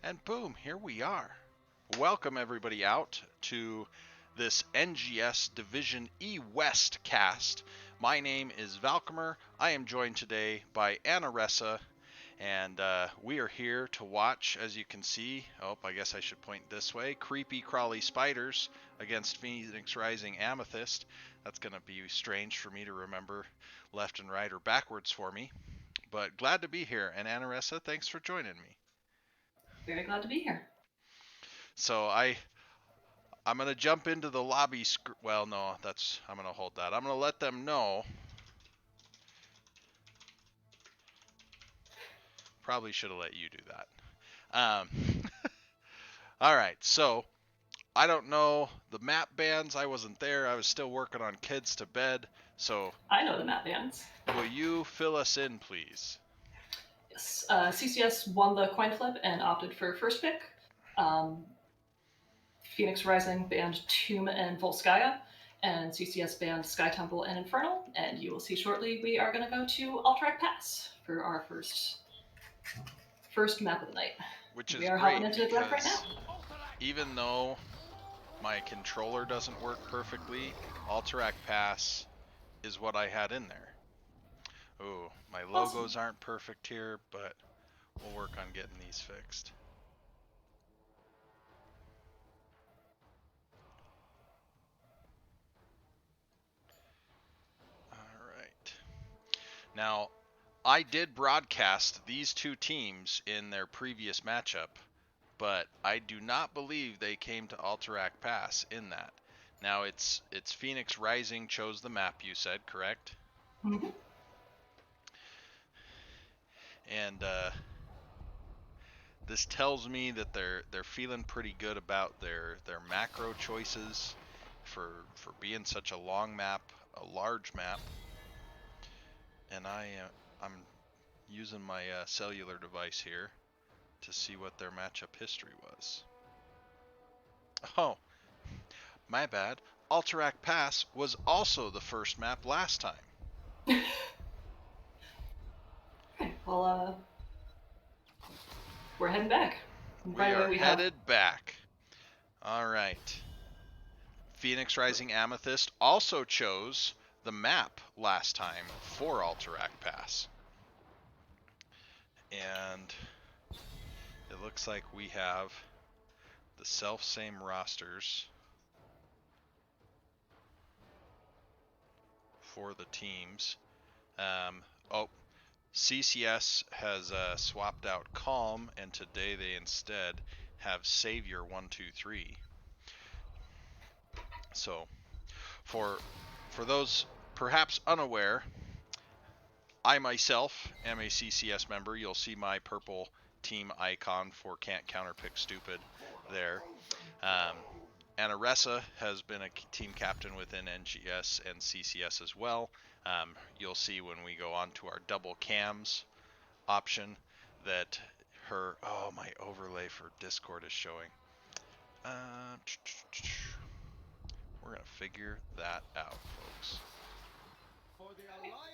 And boom, here we are. Welcome everybody out to this NGS Division E West cast. My name is Valcomer. I am joined today by Anaressa, and we are here to watch, as you can see, I guess I should point this way, creepy crawly spiders against Phoenix Rising Amethyst. That's going to be strange for me to remember left and right or backwards for me. But glad to be here, and Anaressa, thanks for joining me. Very glad to be here. So I'm gonna jump into the lobby. Well, no, I'm gonna hold that. I'm gonna let them know. Probably should have let you do that. All right. So I don't know the map bans. I wasn't there. I was still working on Kids to Bed. So I know the map bands. will you fill us in, please? Yes. CCS won the coin flip and opted for first pick. Um, Phoenix Rising banned Tomb and Volskaya, and CCS banned Sky Temple and Infernal. And you will see shortly we are going to go to Alterac Pass for our first map of the night. Which We is are hopping great into the draft right now. because even though my controller doesn't work perfectly, Alterac Pass is what I had in there. Ooh, my logos Awesome. aren't perfect here, but we'll work on getting these fixed. All right. Now, I did broadcast these two teams in their previous matchup, but I do not believe they came to Alterac Pass in that. Now it's Phoenix Rising chose the map, you said, correct? Mm-hmm. And this tells me that they're feeling pretty good about their macro choices for being such a long map, a large map. And I'm using my cellular device here to see what their matchup history was. Oh, my bad. Alterac Pass was also the first map last time. Okay, well, we're heading back. And by We the way, are we have headed back. All right. Phoenix Rising Amethyst also chose the map last time for Alterac Pass. And it looks like we have the self-same rosters for the teams. Oh, CCS has swapped out Calm, and today they instead have Savior 123. So, for those perhaps unaware, I myself am a CCS member. You'll see my purple team icon for Can't Counterpick Stupid there. Um, Anaressa has been a team captain within NGS and CCS as well. You'll see when we go on to our double cams option that my overlay for Discord is showing. We're gonna figure that out, folks.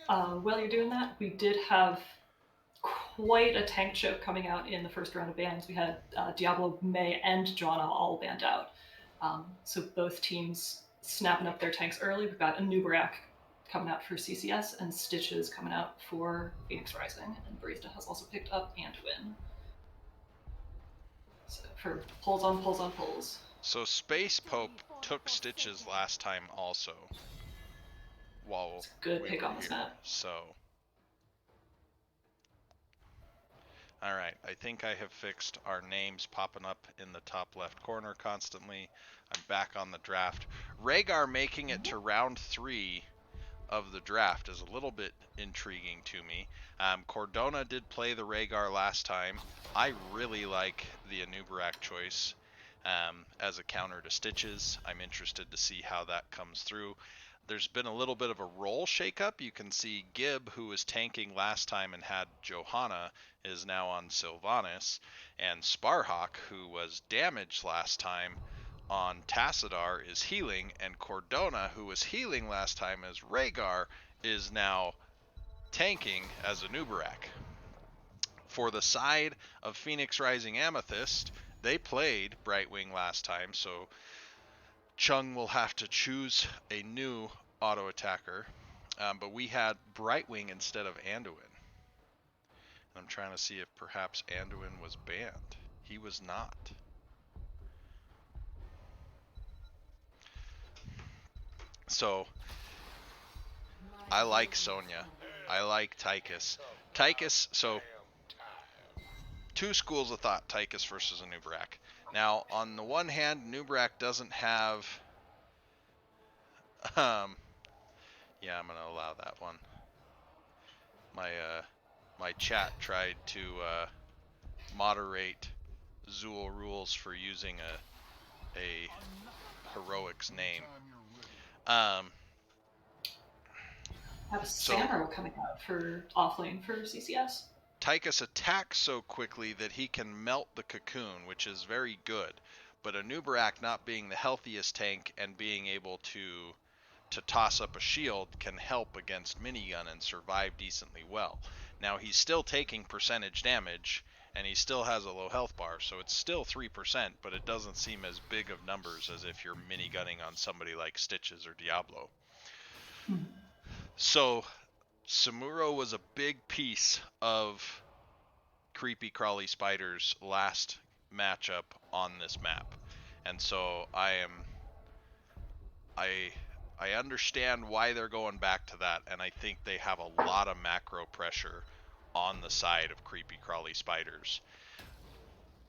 while you're doing that, we did have quite a tank choke coming out in the first round of bans. We had Diablo, May, and Janna all banned out. So both teams snapping up their tanks early. We've got Anubarak coming out for CCS and Stitches coming out for Phoenix Rising. And Barista has also picked up Anduin. So for pulls on pulls on pulls. So Space Pope took Stitches last time also. While It's a good we pick were on this here. map. So, all right, I think I have fixed our names popping up in the top left corner constantly. I'm back on the draft. Rhaegar making it to round 3 of the draft is a little bit intriguing to me. Cordona did play the Rhaegar last time. I really like the Anubarak choice as a counter to Stitches. I'm interested to see how that comes through. There's been a little bit of a role shakeup. You can see Gib, who was tanking last time and had Johanna, is now on Sylvanas, and Sparhawk, who was damaged last time on Tassadar, is healing, and Cordona, who was healing last time as Rhaegar, is now tanking as Anubarak. For the side of Phoenix Rising Amethyst, they played Brightwing last time, so Chung will have to choose a new auto attacker. But we had Brightwing instead of Anduin. I'm trying to see if perhaps Anduin was banned. He was not. So I like Sonya. I like Tychus. Tychus, so two schools of thought, Tychus versus Anub'arak. Now, on the one hand, Anub'arak doesn't have yeah, I'm gonna allow that one. My chat tried to moderate Zool rules for using a heroic's name. I have a Samuro coming out for offlane for CCS. Tychus attacks so quickly that he can melt the cocoon, which is very good. But Anub'arak not being the healthiest tank and being able to toss up a shield can help against minigun and survive decently well. Now he's still taking percentage damage and he still has a low health bar, so it's still 3%, but it doesn't seem as big of numbers as if you're minigunning on somebody like Stitches or Diablo. So Samuro was a big piece of Creepy Crawly Spider's last matchup on this map. And so I understand why they're going back to that, and I think they have a lot of macro pressure on the side of Creepy Crawly Spiders.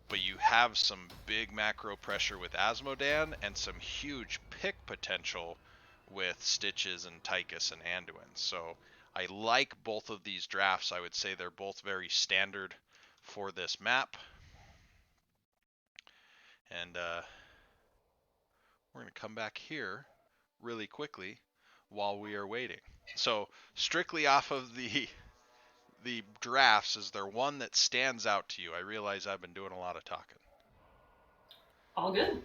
But you have some big macro pressure with Asmodan and some huge pick potential with Stitches and Tychus and Anduin. So I like both of these drafts. I would say they're both very standard for this map. And we're going to come back here really quickly while we are waiting. So strictly off of the drafts, is there one that stands out to you? I realize I've been doing a lot of talking. All good.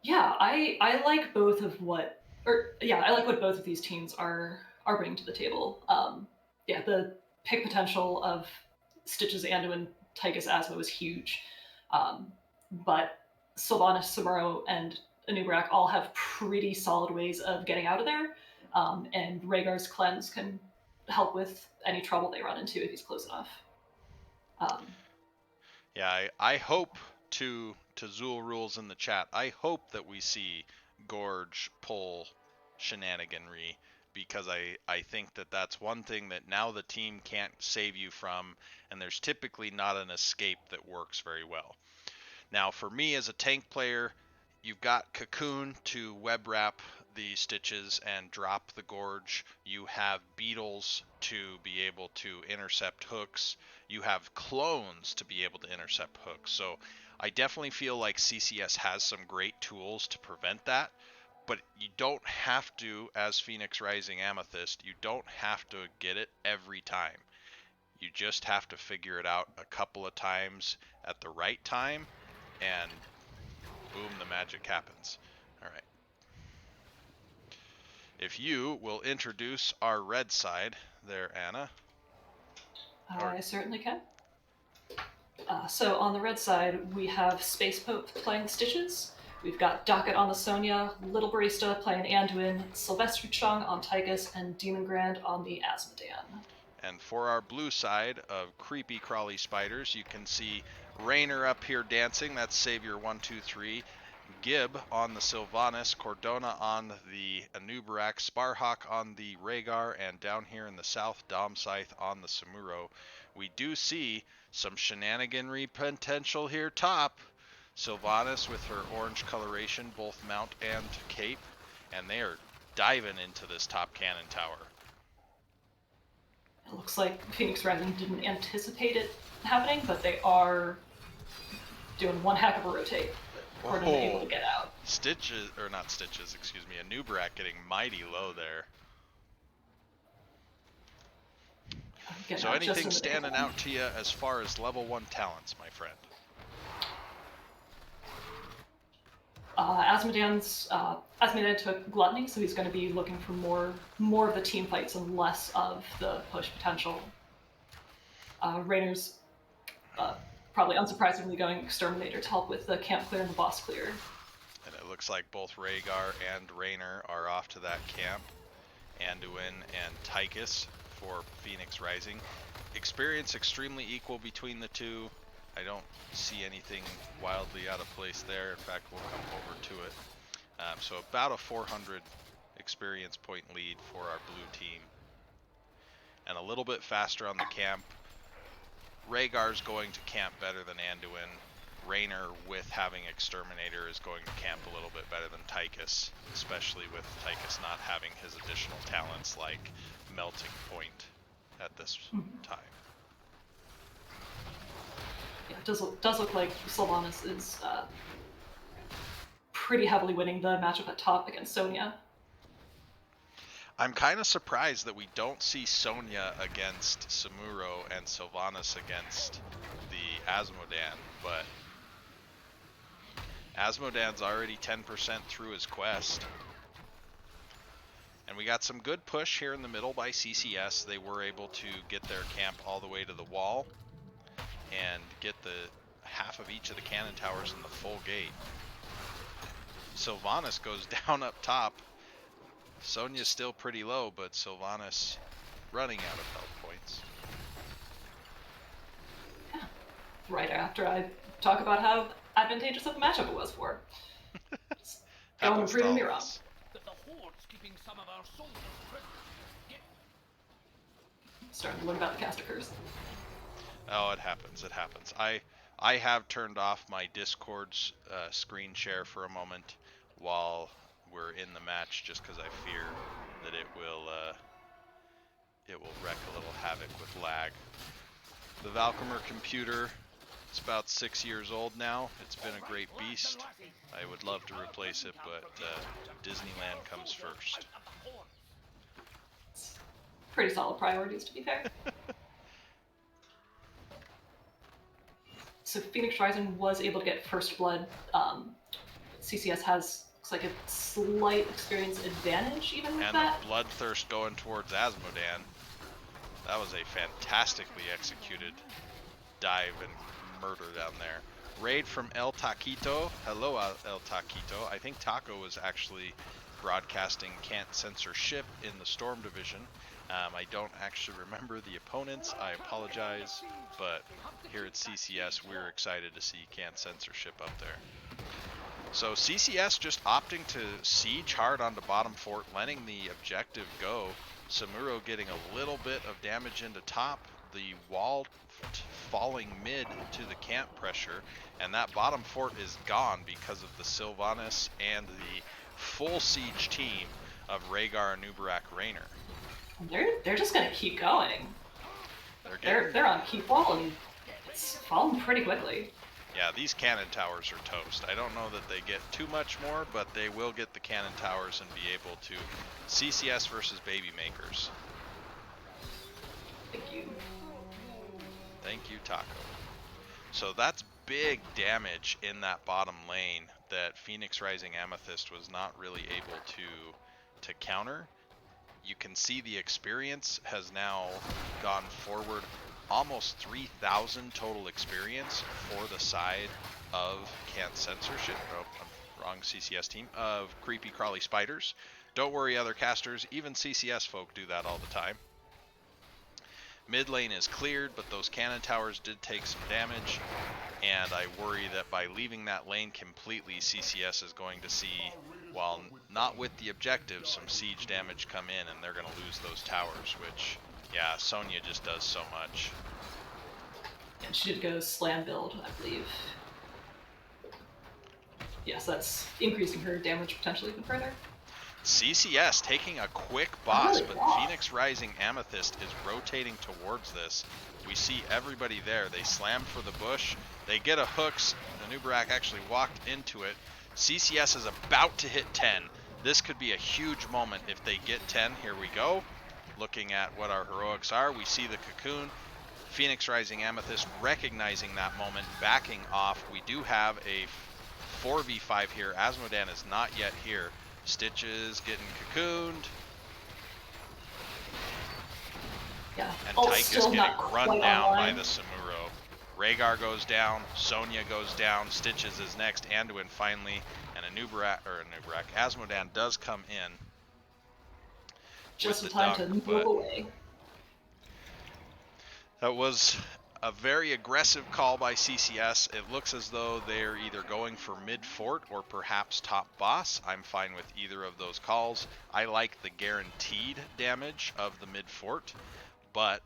Yeah, I like both of what, I like what both of these teams are bringing to the table. Yeah, the pick potential of Stitches, Anduin, Tychus, Asmo is huge, but Sylvanas, Samuro, and Anub'arak all have pretty solid ways of getting out of there, and Rhaegar's cleanse can help with any trouble they run into if he's close enough. Yeah, I hope to Zool rules in the chat. I hope that we see Gorge pull shenaniganry, because I think that that's one thing that now the team can't save you from, and there's typically not an escape that works very well. Now, for me as a tank player, you've got Cocoon to web wrap the Stitches and drop the Gorge. You have Beetles to be able to intercept hooks. You have Clones to be able to intercept hooks. So I definitely feel like CCS has some great tools to prevent that. But you don't have to, as Phoenix Rising Amethyst, you don't have to get it every time. You just have to figure it out a couple of times at the right time, and boom, the magic happens. All right. If you will introduce our red side there, Anna. I certainly can. So on the red side, we have Space Pope playing the Stitches. We've got Docket on the Sonya, Little Barista playing Anduin, Sylvester Chung on Tychus, and Demon Grand on the Asmodan. And for our blue side of Creepy Crawly Spiders, you can see Rainer up here dancing. That's Savior 123. Gib on the Sylvanas, Cordona on the Anub'arak, Sparhawk on the Rhaegar, and down here in the south, Dom Scythe on the Samuro. We do see some shenaniganry potential here top. Sylvanas with her orange coloration, both mount and cape, and they are diving into this top cannon tower. It looks like Phoenix Rising didn't anticipate it happening, but they are doing one heck of a rotate. Cordon able to get out. Stitches, or not Stitches, excuse me, Anub'arak getting mighty low there. So anything standing out to you as far as level 1 talents, my friend? Asmodan took Gluttony, so he's going to be looking for more of the team fights and less of the push potential. Rainer's probably unsurprisingly going Exterminator to help with the camp clear and the boss clear. And it looks like both Rhaegar and Raynor are off to that camp. Anduin and Tychus for Phoenix Rising. Experience extremely equal between the two. I don't see anything wildly out of place there. In fact, we'll come over to it. So about a 400 experience point lead for our blue team. And a little bit faster on the camp. Rhaegar's going to camp better than Anduin. Raynor, with having Exterminator, is going to camp a little bit better than Tychus, especially with Tychus not having his additional talents like Melting Point at this time. Yeah, it does look like Sylvanas is pretty heavily winning the matchup at top against Sonya. I'm kind of surprised that we don't see Sonya against Samuro and Sylvanas against the Asmodan, but Asmodan's already 10% through his quest. And we got some good push here in the middle by CCS. They were able to get their camp all the way to the wall and get the half of each of the cannon towers in the full gate. Sylvanas goes down up top. Sonya's still pretty low, but Sylvanas running out of health points. Yeah. Right after I talk about how advantageous of a matchup it was for. Going and proving me wrong. Starting to learn about the caster curse. Oh, it happens. It happens. I have turned off my Discord's screen share for a moment while we're in the match, just because I fear that it will wreak a little havoc with lag. The Valkymer computer, it's about 6 years old now. It's been a great beast. I would love to replace it, but Disneyland comes first. Pretty solid priorities, to be fair. So Phoenix Rising was able to get first blood. CCS has, looks like, a slight experience advantage even with that. And the bloodthirst going towards Asmodan. That was a fantastically executed dive and murder down there. Raid from El Taquito. Hello, El Taquito. I think Taco was actually broadcasting Can't Censorship in the Storm Division. I don't actually remember the opponents. I apologize. But here at CCS, we're excited to see Can't Censorship up there. So CCS just opting to siege hard onto bottom fort, letting the objective go. Samuro getting a little bit of damage into top. The wall falling mid to the camp pressure, and that bottom fort is gone because of the Sylvanas and the full siege team of Rhaegar and Nubarak Raynor. They're just gonna keep going. They're on keep wall, and it's falling pretty quickly. Yeah, these cannon towers are toast. I don't know that they get too much more, but they will get the cannon towers and be able to CCS versus baby makers. Thank you. Thank you, Taco. So that's big damage in that bottom lane that Phoenix Rising Amethyst was not really able to counter. You can see the experience has now gone forward almost 3,000 total experience for the side of Can't Censorship. Oh, wrong CCS team. Of Creepy Crawly Spiders. Don't worry, other casters. Even CCS folk do that all the time. Mid lane is cleared, but those cannon towers did take some damage, and I worry that by leaving that lane completely, CCS is going to see, while not with the objective, some siege damage come in, and they're going to lose those towers, which, yeah, Sonya just does so much. And she did go slam build, I believe. Yes, that's increasing her damage potentially even further. CCS taking a quick boss, but Phoenix Rising Amethyst is rotating towards this. We see everybody there. They slam for the bush. They get a hooks. Nubarak actually walked into it. CCS is about to hit 10. This could be a huge moment if they get 10. Here we go. Looking at what our heroics are, we see the cocoon. Phoenix Rising Amethyst recognizing that moment, backing off. We do have a 4v5 here. Asmodan is not yet here. Stitches getting cocooned. Yeah. And All Tychus still getting not run quite down by online. the Samuro. Rhaegar goes down, Sonya goes down, Stitches is next, Anduin finally, and Asmodan does come in with Just the in time dunk, to move but away. that was a very aggressive call by CCS. It looks as though they're either going for mid-fort or perhaps top boss. I'm fine with either of those calls. I like the guaranteed damage of the mid-fort, but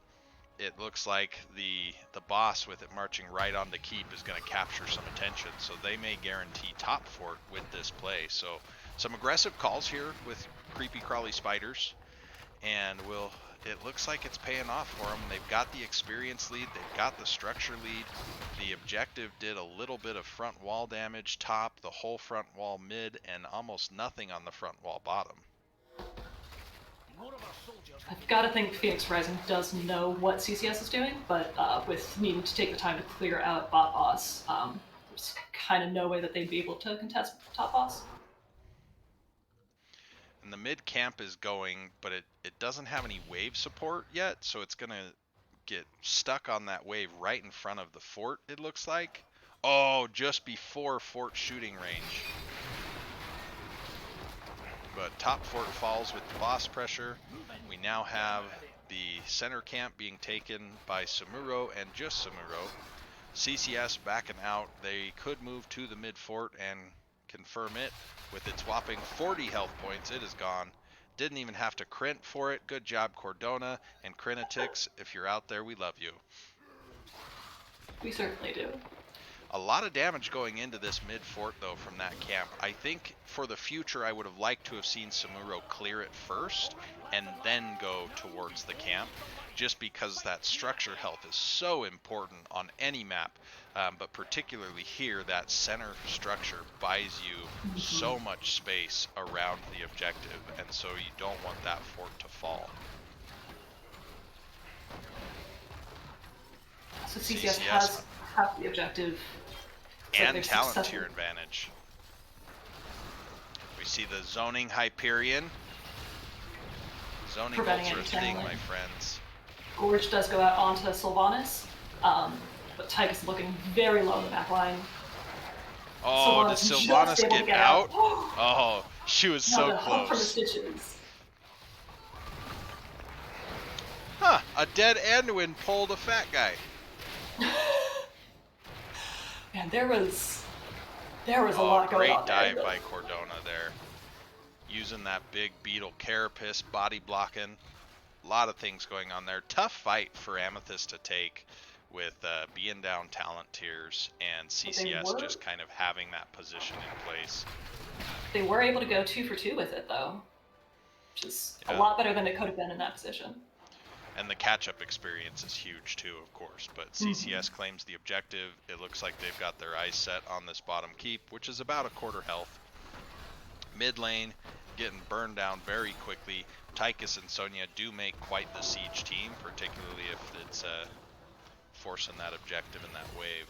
it looks like the boss with it marching right on the keep is going to capture some attention, so they may guarantee top fort with this play. So some aggressive calls here with creepy crawly spiders, and it looks like it's paying off for them. They've got the experience lead, they've got the structure lead. The objective did a little bit of front wall damage top, the whole front wall mid, and almost nothing on the front wall bottom. I've got to think Phoenix Rising does know what CCS is doing, but with needing to take the time to clear out bot boss, there's kind of no way that they'd be able to contest top boss. And the mid camp is going, but it doesn't have any wave support yet, so it's going to get stuck on that wave right in front of the fort, it looks like. Oh, just before fort shooting range. But top fort falls with the boss pressure. We now have the center camp being taken by Samuro and just Samuro. CCS backing out. They could move to the mid fort and confirm it. With its whopping 40 health points, it is gone. Didn't even have to crint for it. Good job, Cordona and Crinetix. If you're out there, we love you. We certainly do. A lot of damage going into this mid fort, though, from that camp. I think for the future, I would have liked to have seen Samuro clear it first and then go towards the camp, just because that structure health is so important on any map, but particularly here, that center structure buys you so much space around the objective, and so you don't want that fort to fall. So CCS has half the objective. And talent tier advantage. We see the zoning Hyperion. Zoning bolts are a thing, my friends. Gorge does go out onto Sylvanas, but Tychus is looking very low in the back line. Oh, did Sylvanas get out? Oh, she was so close. From the Stitches. Huh, a dead Anduin pulled a fat guy. Man, there was a lot going on there. Great dive by Cordona there. Using that big beetle carapace, body blocking. A lot of things going on there. Tough fight for Amethyst to take with being down talent tiers and CCS just kind of having that position in place. They were able to go 2 for 2 with it, though, which is a lot better than it could have been in that position. And the catch-up experience is huge too, of course, but CCS claims the objective. It looks like they've got their eyes set on this bottom keep, which is about a quarter health. Mid lane getting burned down very quickly. Tychus and Sonya do make quite the siege team, particularly if it's forcing that objective in that wave.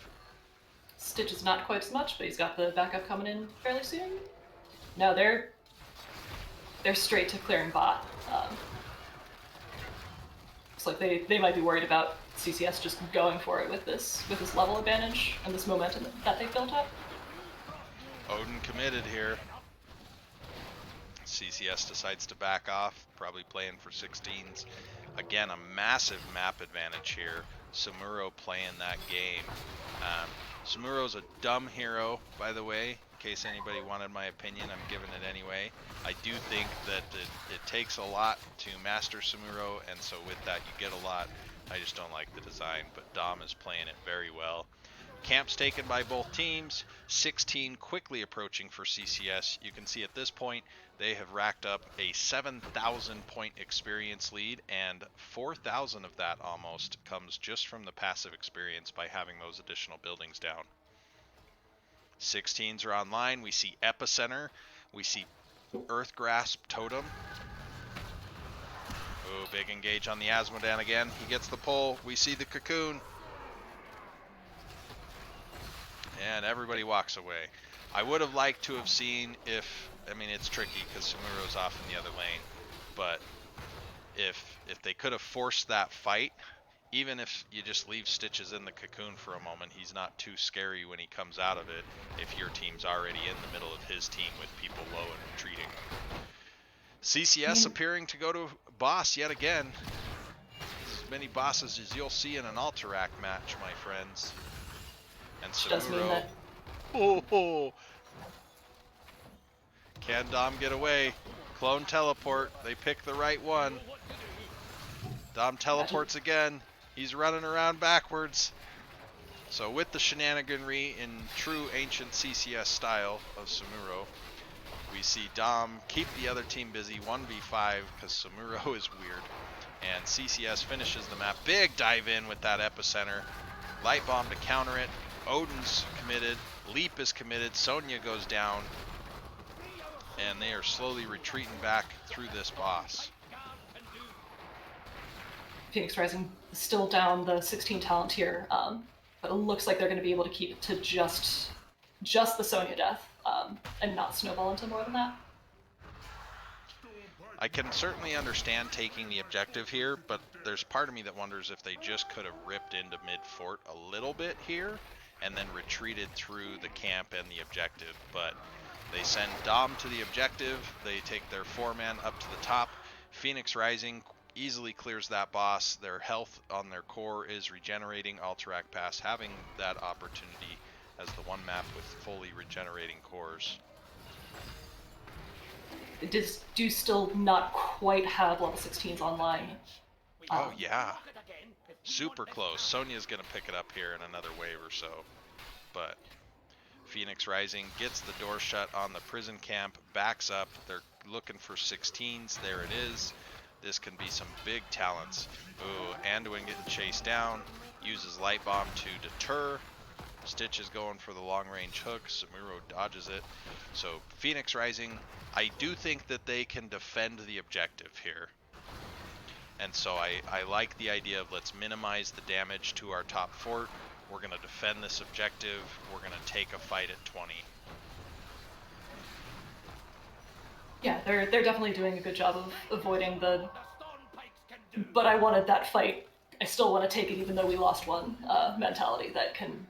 Stitch is not quite as much, but he's got the backup coming in fairly soon. No, they're straight to clearing bot. Looks like they might be worried about CCS just going for it with this level advantage and this momentum that they've built up. Odin committed here. CCS decides to back off, probably playing for 16s. Again, a massive map advantage here. Samuro playing that game. Samuro's a dumb hero, by the way. In case anybody wanted my opinion, I'm giving it anyway. I do think that it takes a lot to master Samuro, and so with that you get a lot. I just don't like the design, but Dom is playing it very well. Camps taken by both teams, 16 quickly approaching for CCS. You can see at this point they have racked up a 7,000 point experience lead, and 4,000 of that almost comes just from the passive experience by having those additional buildings down. 16s are online. We see Epicenter. We see Earth Grasp Totem. Ooh, big engage on the Asmodan again. He gets the pull. We see the Cocoon. And everybody walks away. I would have liked to have seen it's tricky because Samuro's off in the other lane, but if they could have forced that fight even if you just leave Stitches in the cocoon for a moment, he's not too scary when he comes out of it if your team's already in the middle of his team with people low and retreating. CCS appearing to go to boss yet again. As many bosses as you'll see in an Alterac match, my friends. And Samuro. Oh, can Dom get away? Clone teleport. They pick the right one. Dom teleports again. He's running around backwards. So with the shenaniganry in true ancient CCS style of Samuro, we see Dom keep the other team busy 1v5 because Samuro is weird. And CCS finishes the map. Big dive in with that epicenter. Light bomb to counter it. Odin's committed. Leap is committed. Sonya goes down. And they are slowly retreating back through this boss. Phoenix Rising still down the 16 talent here, but it looks like they're going to be able to keep it to just the Sonya death and not snowball into more than that. I can certainly understand taking the objective here, but there's part of me that wonders if they just could have ripped into mid-fort a little bit here and then retreated through the camp and the objective. But they send Dom to the objective. They take their 4-man up to the top. Phoenix Rising easily clears that boss. Their health on their core is regenerating. Alterac Pass having that opportunity as the one map with fully regenerating cores. It do still not quite have level 16s online. Oh yeah, super close. Sonya's gonna pick it up here in another wave or so, but Phoenix Rising gets the door shut on the prison camp, backs up. They're looking for 16s. There it is. This can be some big talents. Ooh, Anduin getting chased down. Uses Light Bomb to deter. Stitch is going for the long-range hook. Samuro dodges it. So Phoenix Rising, I do think that they can defend the objective here. And so I like the idea of let's minimize the damage to our top fort. We're going to defend this objective. We're going to take a fight at 20. Yeah, they're definitely doing a good job of avoiding the but I wanted that fight, I still want to take it even though we lost one mentality that can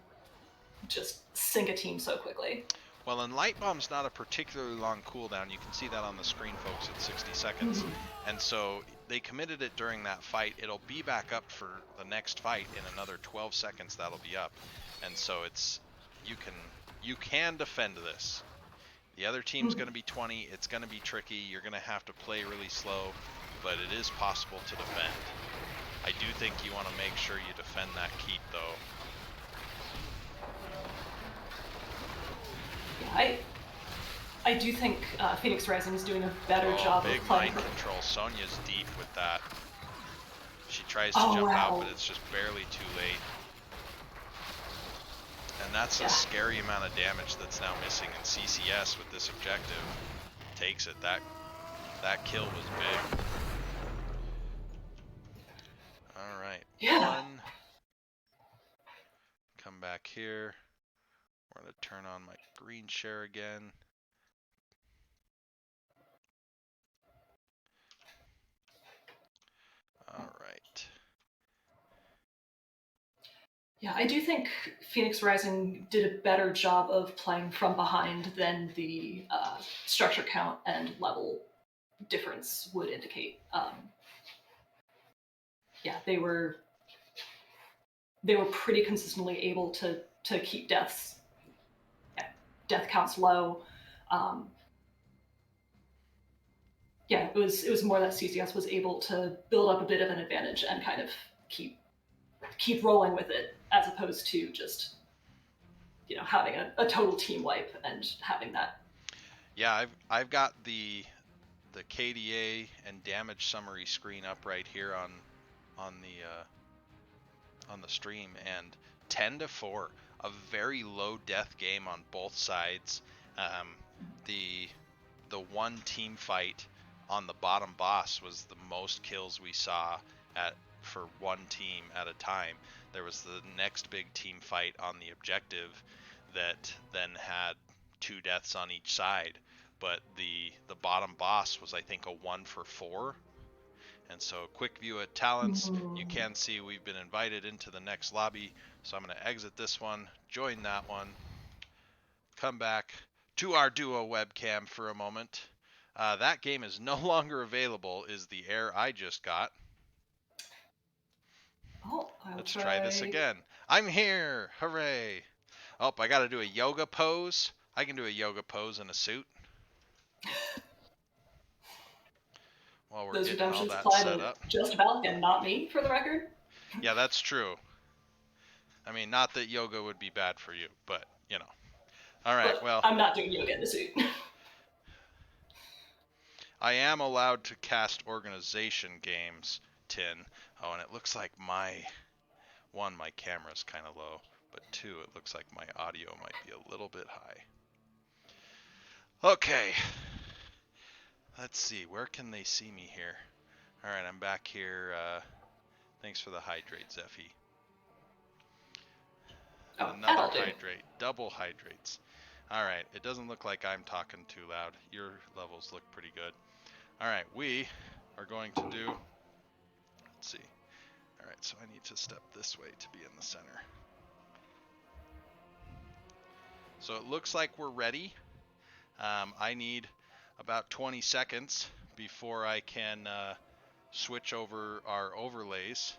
just sink a team so quickly. Well, and Light Bomb's not a particularly long cooldown. You can see that on the screen, folks, at 60 seconds. And so they committed it during that fight. It'll be back up for the next fight in another 12 seconds. That'll be up. And so it's you can defend this. The other team's going to be 20. It's going to be tricky. You're going to have to play really slow, but it is possible to defend. I do think you want to make sure you defend that keep, though. Yeah, I do think Phoenix Rising is doing a better job of playing. Big mind control. Sonya's deep with that. She tries to jump out, but it's just barely too late. And that's a scary amount of damage that's now missing in CCS with this objective. Takes it. That kill was big. Alright. Yeah. One. Come back here. We're going to turn on my green share again. Alright. Yeah, I do think Phoenix Rising did a better job of playing from behind than the structure count and level difference would indicate. Yeah, they were pretty consistently able to keep death counts low. Yeah, it was more that CCS was able to build up a bit of an advantage and kind of keep rolling with it, as opposed to just having a total team wipe and having that. Yeah, I've got the KDA and damage summary screen up right here on the stream, and 10-4, a very low death game on both sides. The one team fight on the bottom boss was the most kills we saw for one team at a time. There was the next big team fight on the objective that then had 2 deaths on each side, but the bottom boss was, I think, a 1 for 4, And so quick view at talents, you can see we've been invited into the next lobby. So I'm going to exit this one, join that one, come back to our duo webcam for a moment. That game is no longer available, is the error I just got. Oh, Let's try this again. I'm here! Hooray! Oh, I got to do a yoga pose. I can do a yoga pose in a suit. While we're Those getting all redemptions that apply set to up. just Balk and not me, for the record. Yeah, that's true. I mean, not that yoga would be bad for you, but, you know. All right, But well, I'm not doing yoga in the suit. I am allowed to cast organization games, Tin. Oh, and it looks like my camera's kind of low, but 2, it looks like my audio might be a little bit high. Okay. Let's see, where can they see me here? All right, I'm back here. Thanks for the hydrate, Zephy. Oh, Another that'll do. hydrate, double hydrates. All right, it doesn't look like I'm talking too loud. Your levels look pretty good. All right, we are going to do, let's see. All right, so I need to step this way to be in the center. So it looks like we're ready. I need about 20 seconds before I can switch over our overlays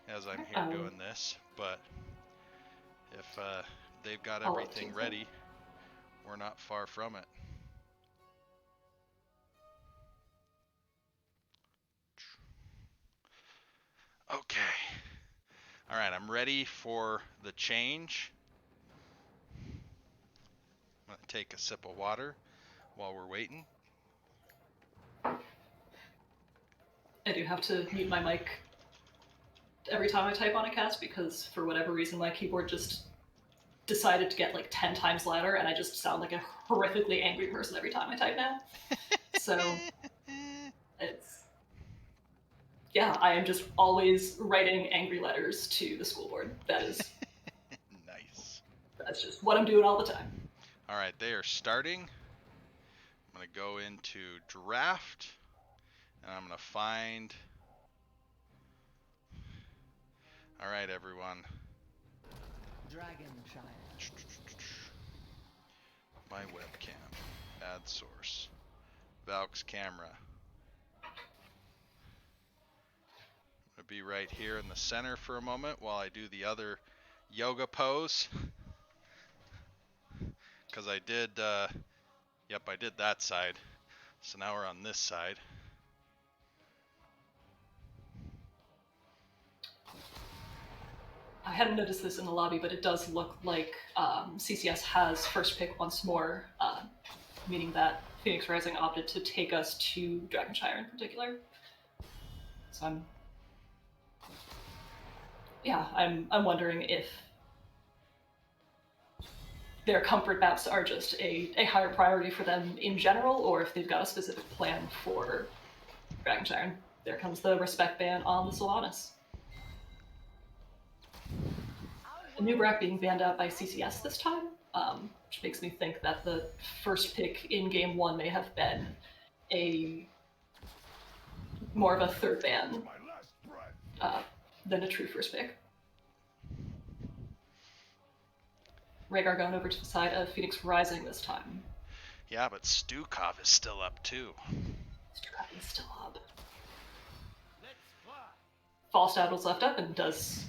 as I'm here doing this. But if they've got everything ready, we're not far from it. Okay. All right, I'm ready for the change. I'm going to take a sip of water while we're waiting. I do have to mute my mic every time I type on a cast because for whatever reason my keyboard just decided to get like 10 times louder and I just sound like a horrifically angry person every time I type now. So it's, yeah, I am just always writing angry letters to the school board. That is Nice. That's just what I'm doing all the time. All right, they are starting. I'm going to go into draft and I'm going to find. All right, everyone. My webcam, add source, Valk's camera. I'm going to be right here in the center for a moment while I do the other yoga pose. Because I did, I did that side. So now we're on this side. I hadn't noticed this in the lobby, but it does look like CCS has first pick once more, meaning that Phoenix Rising opted to take us to Dragonshire in particular. So I'm wondering if their comfort maps are just a higher priority for them in general, or if they've got a specific plan for Dragonshire. There comes the respect ban on the Sylvanas. A new Brack being banned out by CCS this time, which makes me think that the first pick in Game 1 may have been more of a third ban than a true first pick. Rhaegar going over to the side of Phoenix Rising this time. Yeah, but Stukov is still up too. Stukov is still up. Falstad was left up and does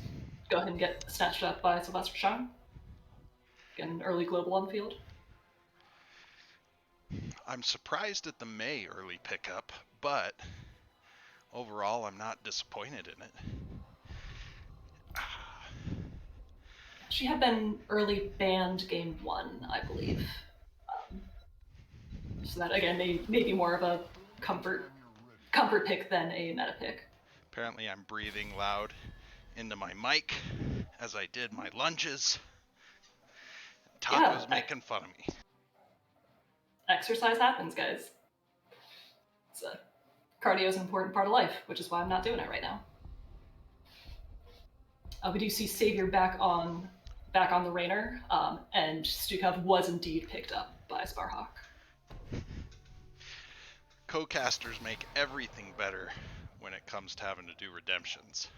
go ahead and get snatched up by Sylvester Shang. Get an early global on the field. I'm surprised at the May early pickup, but overall I'm not disappointed in it. She had been early banned Game 1, I believe. So that, again, may be more of a comfort pick than a meta pick. Apparently I'm breathing loud into my mic as I did my lunges. Taco's making fun of me. Exercise happens, guys. Cardio is an important part of life, which is why I'm not doing it right now. We do see Savior back on the Rainer, and Stukov was indeed picked up by Sparhawk. Co-casters make everything better when it comes to having to do redemptions.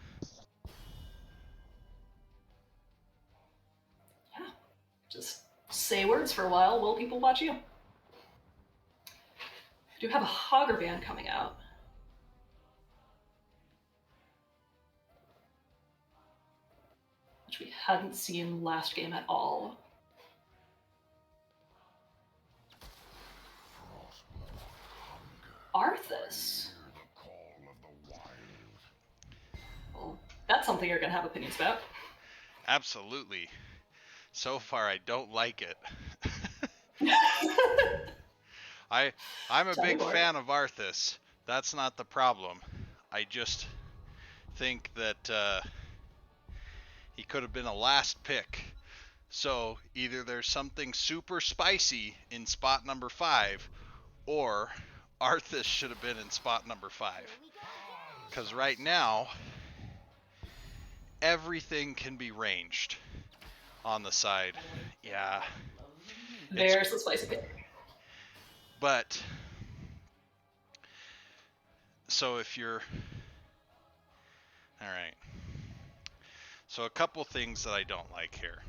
Yeah. Just say words for a while while people watch you. We do have a Hogger band coming out. Which we hadn't seen last game at all. Arthas. Well, that's something you're going to have opinions about. Absolutely. So far, I don't like it. I'm a big fan of Arthas. That's not the problem. I just think that he could have been a last pick. So either there's something super spicy in spot number 5, or Arthas should have been in spot number 5. Because right now, everything can be ranged on the side. Yeah. There's the spicy pick. But, so if you're... Alright. So a couple things that I don't like here.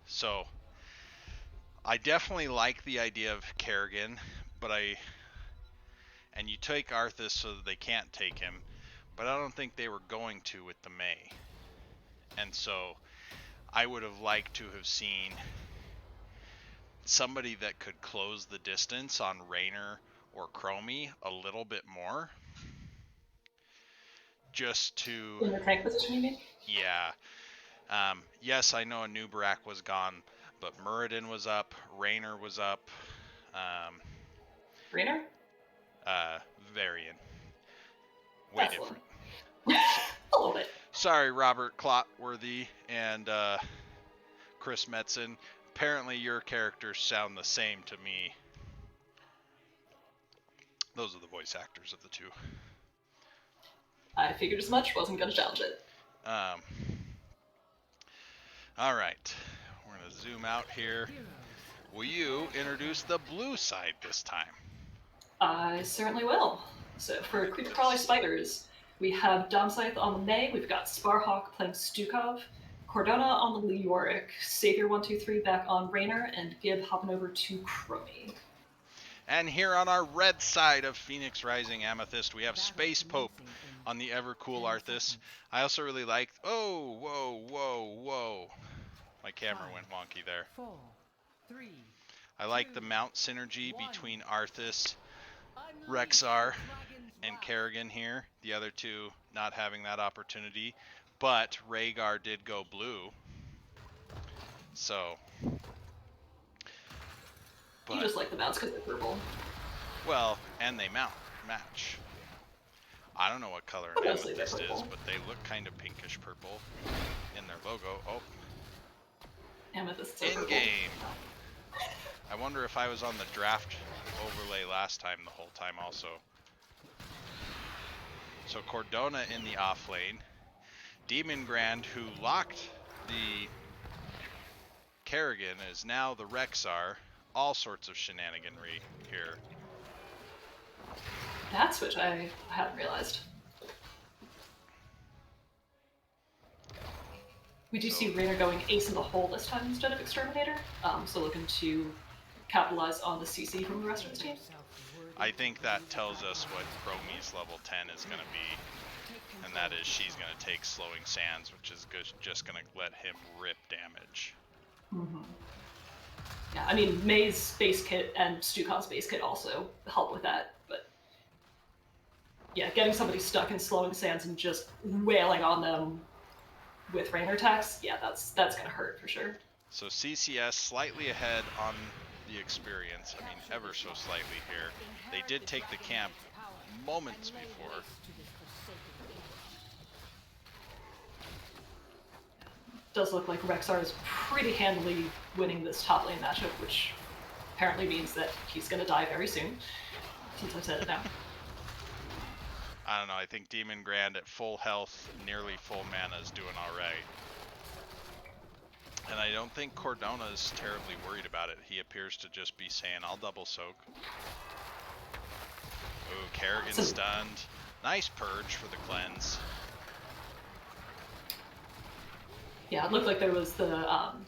So, I definitely like the idea of Kerrigan, but and you take Arthas so that they can't take him, but I don't think they were going to with the May. And so I would have liked to have seen somebody that could close the distance on Raynor or Crawly a little bit more. Just to... In the tank position, you mean? Yeah. Yes, I know Anubarak was gone, but Muradin was up, Raynor was up. Raynor? Varian. Way That's different. a little bit. Sorry, Robert Clotworthy and Chris Metzen. Apparently your characters sound the same to me. Those are the voice actors of the two. I figured as much, wasn't going to challenge it. All right, we're going to zoom out here. Will you introduce the blue side this time? I certainly will. So for Creeper Crawly Spiders, we have Domscythe on the May, we've got Sparhawk playing Stukov, Cordona on the Leoric, Savior123 back on Raynor, and Gib hopping over to Crawly. And here on our red side of Phoenix Rising Amethyst, we have Space Pope on the Evercool Arthas. I also really like... Oh, whoa. My camera went wonky there. I like the mount synergy between Arthas, Rexar, and Kerrigan here. The other two not having that opportunity. But Rhaegar did go blue. So... You just like the mounts because they're purple. Well, and they match. I don't know what color an Amethyst is, but they look kind of pinkish purple in their logo. Oh. Amethyst in game. I wonder if I was on the draft overlay last time the whole time also. So Cordona in the off lane. Demon Grand, who locked the Kerrigan, is now the Rexar. All sorts of shenaniganry here. That's which I hadn't realized. We do see Raynor going ace in the hole this time instead of Exterminator, so looking to capitalize on the CC from the rest of his team. I think that tells us what Chromie's level 10 is going to be, and that is she's going to take Slowing Sands, which is just going to let him rip damage. Mm-hmm. Yeah, I mean, May's base kit and Stukov's base kit also help with that, but yeah, getting somebody stuck in Slowing Sands and just wailing on them with Raynor attacks, yeah, that's going to hurt for sure. So CCS slightly ahead on the experience, I mean, ever so slightly here. They did take the camp moments before. Does look like Rexar is pretty handily winning this top lane matchup, which apparently means that he's going to die very soon, since I've said it now. I don't know, I think Demon Grand at full health, nearly full mana is doing alright. And I don't think Cordona is terribly worried about it. He appears to just be saying, I'll double soak. Ooh, Kerrigan stunned. Nice purge for the cleanse. Yeah, it looked like there was the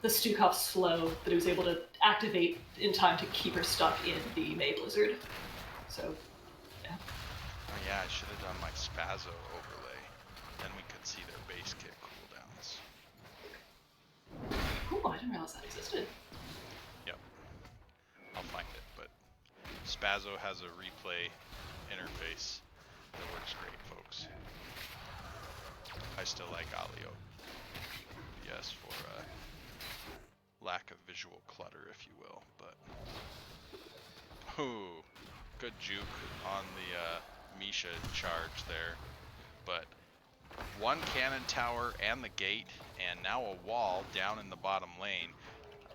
Stukov slow that he was able to activate in time to keep her stuck in the May Blizzard. So, yeah. Oh yeah, I should have done my Spazzo overlay. Then we could see their base kit cooldowns. Oh, I didn't realize that existed. Yep. I'll find it, but Spazzo has a replay interface that works great, folks. I still like Alio. Yes, for lack of visual clutter, if you will, but... Ooh, good juke on the Misha charge there. But one cannon tower and the gate, and now a wall down in the bottom lane.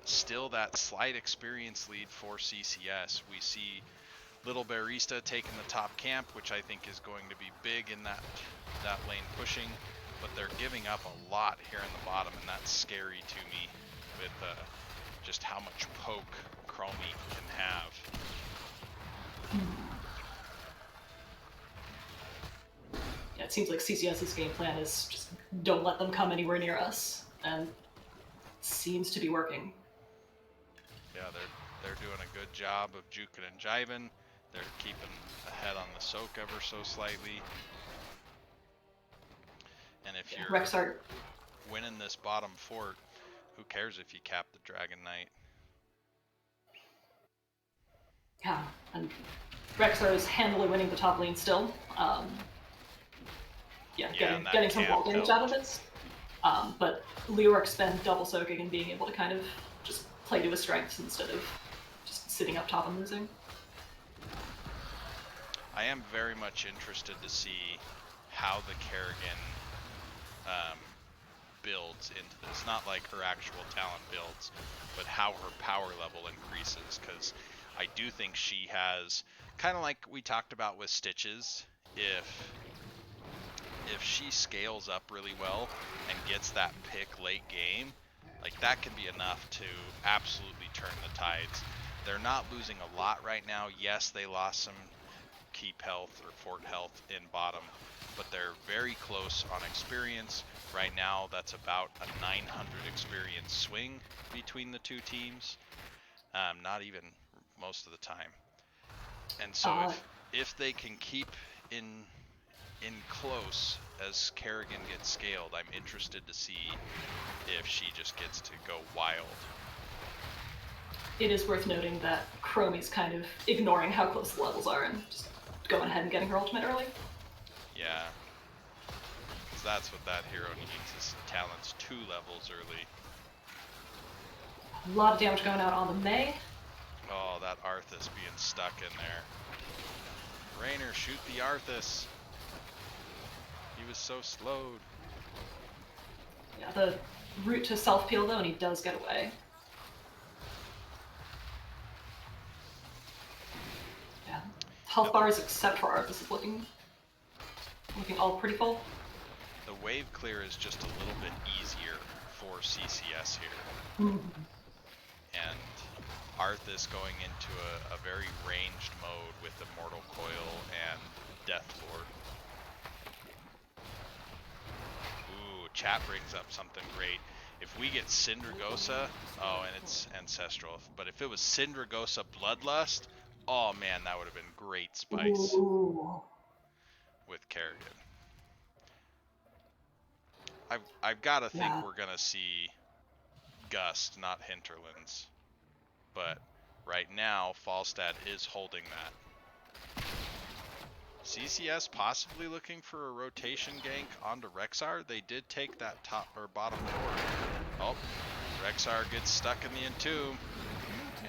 Still that slight experience lead for CCS. We see Little Barista taking the top camp, which I think is going to be big in that lane pushing. But they're giving up a lot here in the bottom, and that's scary to me with just how much poke Crawly can have. Yeah, it seems like CCS's game plan is just don't let them come anywhere near us, and it seems to be working. Yeah, they're doing a good job of juking and jiving. They're keeping ahead on the soak ever so slightly. And if you're Rexar winning this bottom fort, who cares if you cap the Dragon Knight? Yeah, and Rexar is handily winning the top lane still. Getting some wall damage out of it. But Leoric's been double soaking and being able to kind of just play to his strengths instead of just sitting up top and losing. I am very much interested to see how the Kerrigan builds into this. Not like her actual talent builds, but how her power level increases, because I do think she has, kind of like we talked about with Stitches, if she scales up really well and gets that pick late game, like that can be enough to absolutely turn the tides. They're not losing a lot right now. Yes, they lost some keep health or fort health in bottom, but they're very close on experience. Right now, that's about a 900 experience swing between the two teams. Not even most of the time. And so if they can keep in close as Kerrigan gets scaled, I'm interested to see if she just gets to go wild. It is worth noting that Chromie's kind of ignoring how close the levels are and just going ahead and getting her ultimate early. Yeah. Because that's what that hero needs, is talents 2 levels early. A lot of damage going out on the May. Oh, that Arthas being stuck in there. Raynor, shoot the Arthas. He was so slowed. Yeah, the route to self-peel though, and he does get away. Yeah. Health bars except for Arthas is looking all pretty full. The wave clear is just a little bit easier for CCS here. Mm-hmm. And Arthas going into a very ranged mode with Immortal Coil and Death Lord. Ooh, chat brings up something great. If we get Syndragosa, oh, and it's Ancestral, but if it was Syndragosa Bloodlust, oh man, that would have been great spice. Ooh. With Kerrigan. I've got to think we're going to see Gust, not Hinterlands. But right now, Falstad is holding that. CCS possibly looking for a rotation gank onto Rexar. They did take that top or bottom fort. Oh, Rexar gets stuck in the entomb,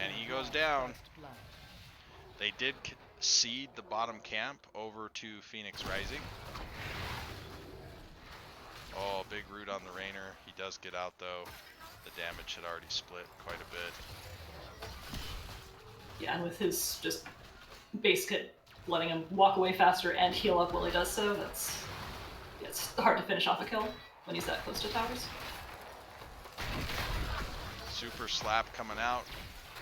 and he goes down. They did cede the bottom camp over to Phoenix Rising. Oh, big root on the Raynor. He does get out though. The damage had already split quite a bit. Yeah, and with his just base kit letting him walk away faster and heal up while he does so, it's hard to finish off a kill when he's that close to towers. Super slap coming out.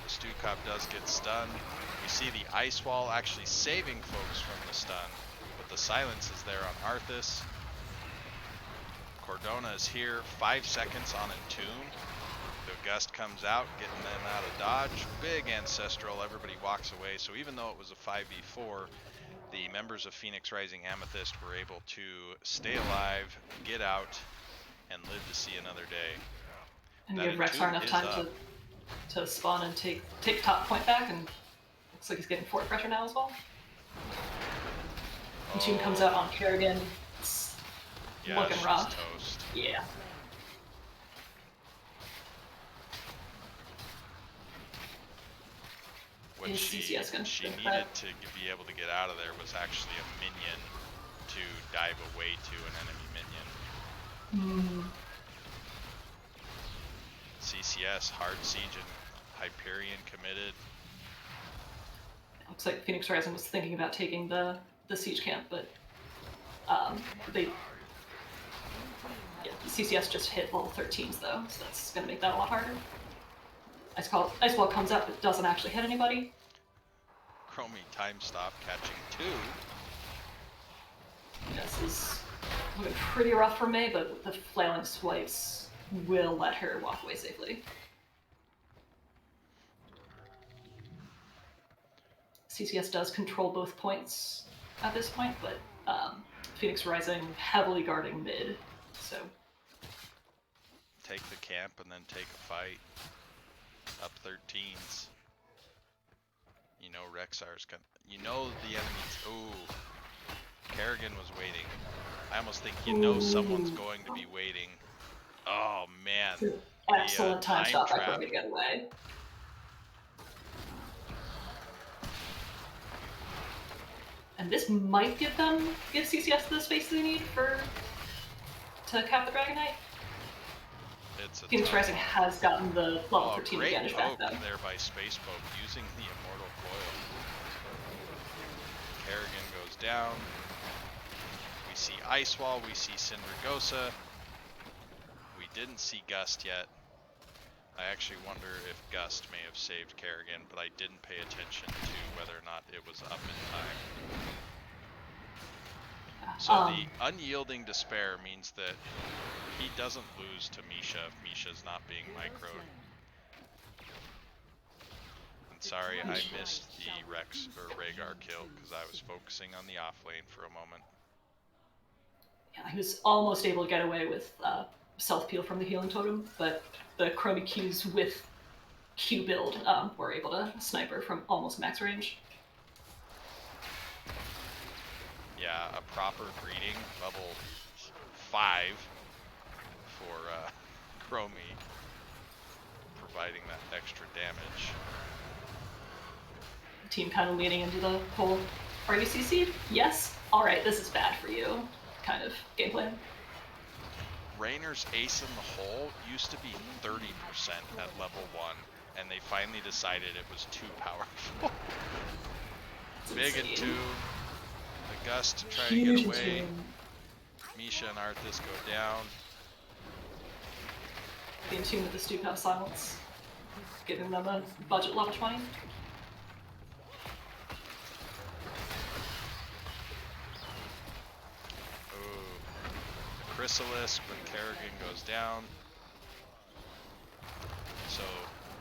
Stukov does get stunned. We see the ice wall actually saving folks from the stun, but the silence is there on Arthas. Cordona is here, 5 seconds on Entomb. The Gust comes out, getting them out of dodge. Big Ancestral, everybody walks away. So even though it was a 5v4, the members of Phoenix Rising Amethyst were able to stay alive, get out, and live to see another day. And That give Rexar enough Entomb time is to spawn and take top point back, and looks like he's getting fort pressure now as well. Entomb comes out on Kerrigan. It's looking she's rough. toast. Yeah. What she needed to be able to get out of there was actually a minion to dive away to an enemy minion. CCS, hard siege and Hyperion committed. Looks like Phoenix Rising was thinking about taking the siege camp, but CCS just hit level 13s though, so that's going to make that a lot harder. Ice Wall comes up, but doesn't actually hit anybody. Crawly time stop, catching 2. This is looking pretty rough for May, but the flailing swipes will let her walk away safely. CCS does control both points at this point, but Phoenix Rising heavily guarding mid, so... Take the camp and then take a fight. Up 13s. You know Rexar's gonna... You know the enemy's... Ooh. Kerrigan was waiting. I almost think you know someone's going to be waiting. Oh, man. Excellent time stop by Crawly to get away. And this might give CCS the space they need to cap the Dragon Knight. Phoenix Rising has gotten the level 13 advantage back though. There by Space Poke using the Immortal Coil. Kerrigan goes down. We see Ice Wall, we see Syndragosa. We didn't see Gust yet. I actually wonder if Gust may have saved Kerrigan, but I didn't pay attention to whether or not it was up in time. So the unyielding despair means that he doesn't lose to Misha if Misha's not being microed. And sorry, I missed the Rex or Rhaegar kill because I was focusing on the off lane for a moment. Yeah, he was almost able to get away with self-peel from the healing totem, but the Crawly Qs with Q build were able to sniper from almost max range. Yeah, a proper greeting, level 5 for Crawly, providing that extra damage. The team kind of leaning into the whole, are you CC'd? Yes? Alright, this is bad for you kind of gameplay. Raynor's ace in the hole used to be 30% at level 1, and they finally decided it was too powerful. Big Entomb. The Gust to try to get away. Misha and Arthas go down. The Entomb with the Stoop House Silence, giving them a budget level 20. Chrysalis when Kerrigan goes down. So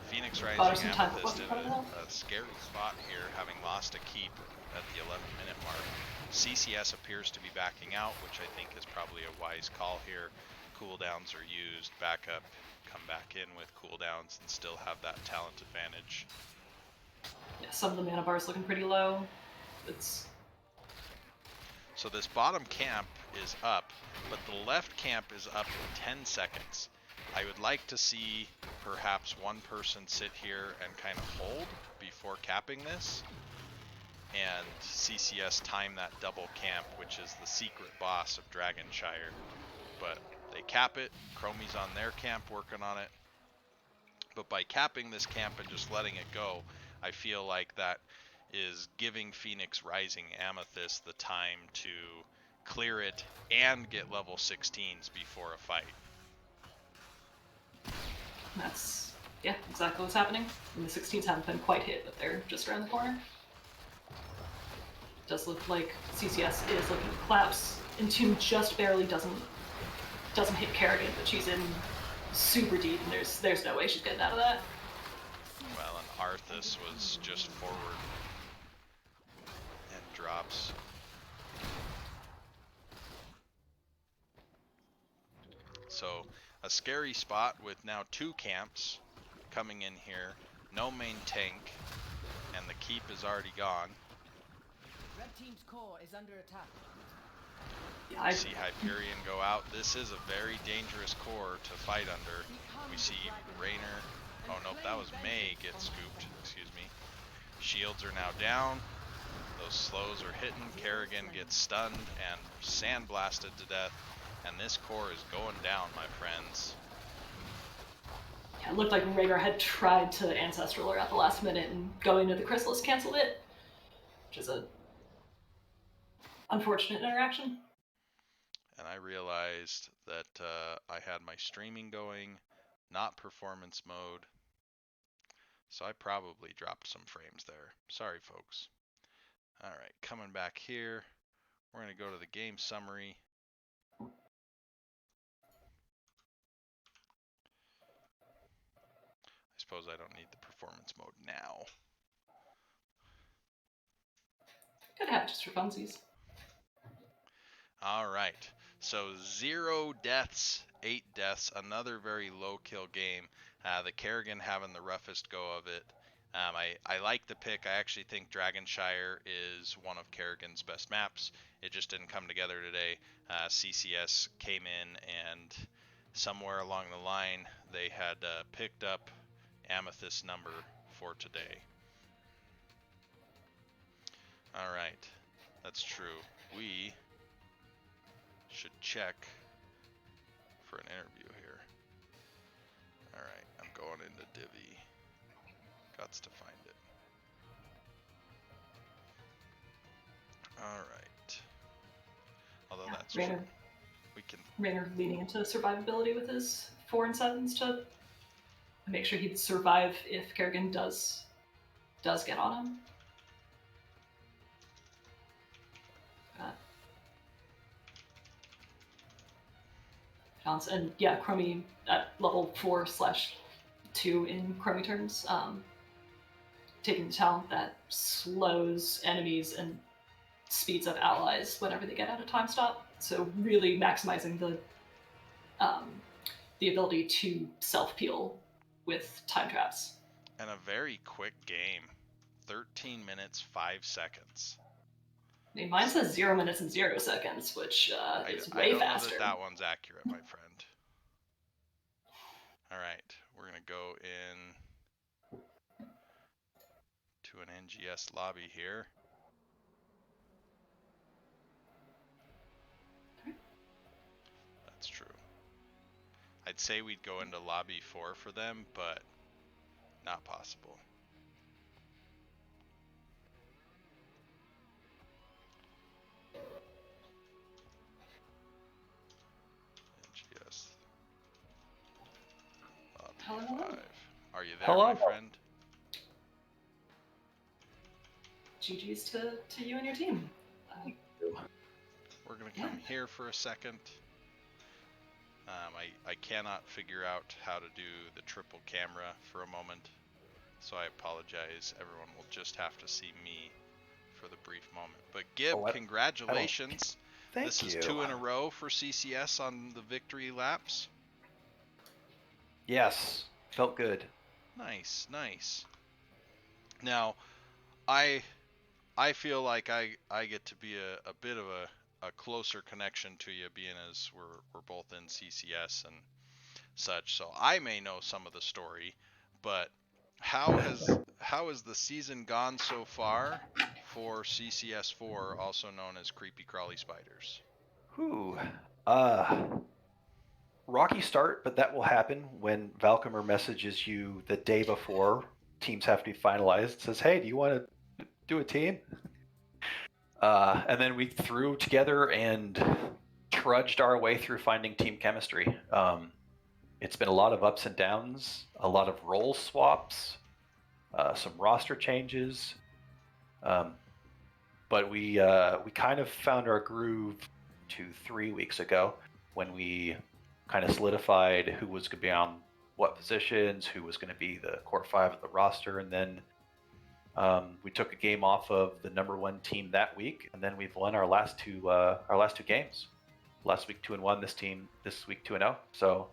Phoenix Rising Amethyst in a scary spot here, having lost a keep at the 11-minute mark. CCS appears to be backing out, which I think is probably a wise call here. Cooldowns are used, back up, come back in with cooldowns, and still have that talent advantage. Yeah, some of the mana bar is looking pretty low. So this bottom camp is up, but the left camp is up in 10 seconds. I would like to see perhaps one person sit here and kind of hold before capping this, and CCS time that double camp, which is the secret boss of Dragonshire. But they cap it, Crawly's on their camp working on it. But by capping this camp and just letting it go, I feel like that is giving Phoenix Rising Amethyst the time to clear it and get level 16s before a fight. That's, yeah, exactly what's happening. And the 16s haven't been quite hit, but they're just around the corner. does look like CCS is looking to collapse. Entomb just barely doesn't hit Kerrigan, but she's in super deep, and there's no way she's getting out of that. Well, and Arthas was just forward and drops. So a scary spot with now 2 camps coming in here. No main tank, and the keep is already gone. Red team's core is under attack. Yeah, We see Hyperion go out. This is a very dangerous core to fight under. We see Raynor. Oh nope, that was May get scooped. Excuse me. Shields are now down. Those slows are hitting. Kerrigan gets stunned and sandblasted to death. And this core is going down, my friends. Yeah, it looked like Rhaegar had tried to Ancestral Lore at the last minute, and going to the Chrysalis canceled it, which is a unfortunate interaction. And I realized that I had my streaming going, not performance mode. So I probably dropped some frames there. Sorry, folks. All right, coming back here. We're going to go to the game summary. I suppose I don't need the performance mode now. Could have just for funsies. All right, so 0 deaths, 8 deaths, another very low kill game. The Kerrigan having the roughest go of it. I like the pick. I actually think Dragonshire is one of Kerrigan's best maps. It just didn't come together today. CCS came in, and somewhere along the line they had picked up Amethyst number for today. All right, that's true. We should check for an interview here. All right, I'm going into Divi. Gots to find it. All right. Although Yeah, that's Raynor, true. We can. Raynor leaning into survivability with his 4 and 7s to make sure he'd survive if Kerrigan does get on him. And yeah, Chromie at level 4/2 in Chromie terms, taking the talent that slows enemies and speeds up allies whenever they get out of time stop. So really maximizing the ability to self-peel with time traps. And a very quick game. 13 minutes, 5 seconds. I mean, mine says 0 minutes and 0 seconds, which is way faster. I don't know that one's accurate, my friend. All right, we're going to go in to an NGS lobby here. That's true. I'd say we'd go into lobby 4 for them, but not possible. NGS lobby 5. Are you there, my friend? GG's to you and your team. We're going to come here for a second. I cannot figure out how to do the triple camera for a moment, so I apologize. Everyone will just have to see me for the brief moment. But Gib, congratulations. Thank you. This is 2 in a row for CCS on the victory laps. Yes, felt good. Nice, nice. Now, I feel like I get to be a bit of a closer connection to you, being as we're both in CCS and such. So I may know some of the story, but how has the season gone so far for CCS4, also known as Creepy Crawly Spiders? Rocky start, but that will happen when Valcomer messages you the day before teams have to be finalized. It says, "Hey, do you want to do a team?" And then we threw together and trudged our way through finding team chemistry. It's been a lot of ups and downs, a lot of role swaps, some roster changes. But we kind of found our groove 2-3 weeks ago when we kind of solidified who was going to be on what positions, who was going to be the core 5 of the roster, and then we took a game off of the number 1 team that week, and then we've won our last two games. Last week 2-1, this week 2-0. So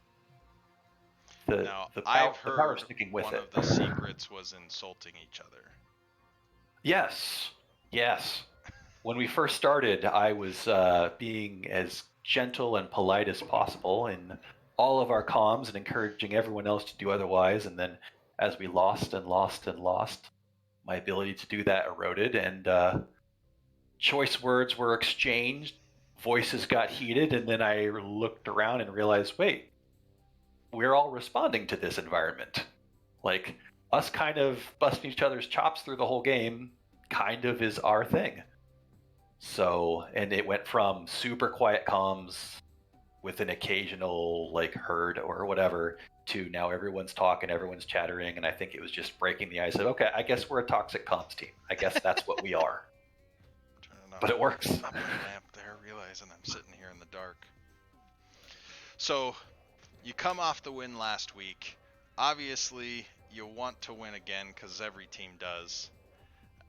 Now, the I've power heard sticking with one it. of the secrets was insulting each other. Yes. When we first started, I was being as gentle and polite as possible in all of our comms and encouraging everyone else to do otherwise. And then as we lost and lost and lost, my ability to do that eroded, and choice words were exchanged, voices got heated, and then I looked around and realized, wait, we're all responding to this environment. Like, us kind of busting each other's chops through the whole game kind of is our thing. So, and it went from super quiet comms with an occasional like herd or whatever to now everyone's talking, everyone's chattering, and I think it was just breaking the ice of, okay, I guess we're a toxic comms team. I guess that's what we are. But it works. Up my lamp there, realizing I'm sitting here in the dark. So, you come off the win last week. Obviously, you want to win again because every team does.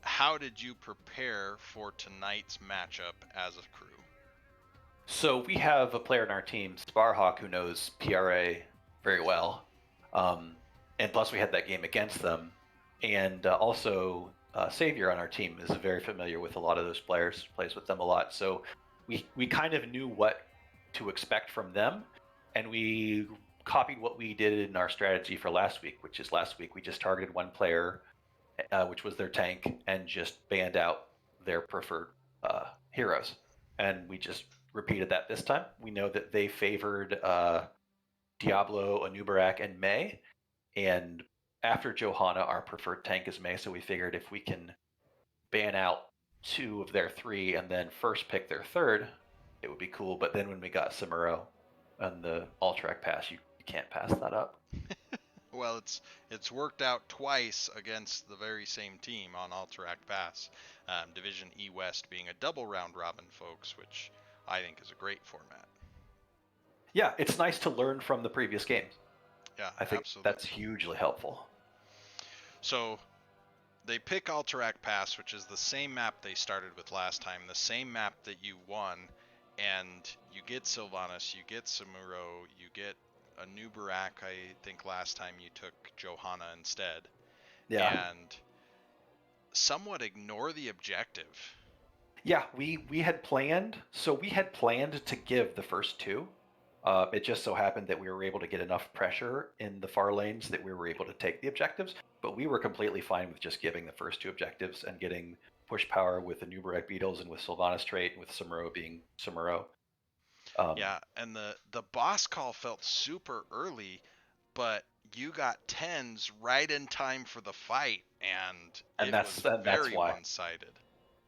How did you prepare for tonight's matchup as a crew? So we have a player in our team, Sparhawk, who knows PRA very well. And plus we had that game against them. And also Savior on our team is very familiar with a lot of those players, plays with them a lot. So we kind of knew what to expect from them. And we copied what we did in our strategy for last week, which is last week we just targeted one player, which was their tank, and just banned out their preferred heroes. And we just repeated that this time. We know that they favored Diablo, Anubarak, and Mei. And after Johanna, our preferred tank is Mei, so we figured if we can ban out 2 of their 3 and then first pick their third, it would be cool. But then when we got Samuro on the Alterac pass, you can't pass that up. Well, it's worked out twice against the very same team on Alterac Pass. Division E West being a double round robin, folks, which I think is a great format. Yeah, it's nice to learn from the previous games. Yeah, I think absolutely. that's hugely helpful. So they pick Alterac Pass, which is the same map they started with last time, the same map that you won, and you get Sylvanas, you get Samuro, you get Anubarak. I think last time you took Johanna instead. Yeah. And somewhat ignore the objective. Yeah, we had planned. So we had planned to give the first 2. It just so happened that we were able to get enough pressure in the far lanes that we were able to take the objectives. But we were completely fine with just giving the first 2 objectives and getting push power with the Nubarak Beetles and with Sylvanas trait and with Samuro being Samuro. Yeah, and the boss call felt super early, but you got 10s right in time for the fight, and that's was very why. one-sided.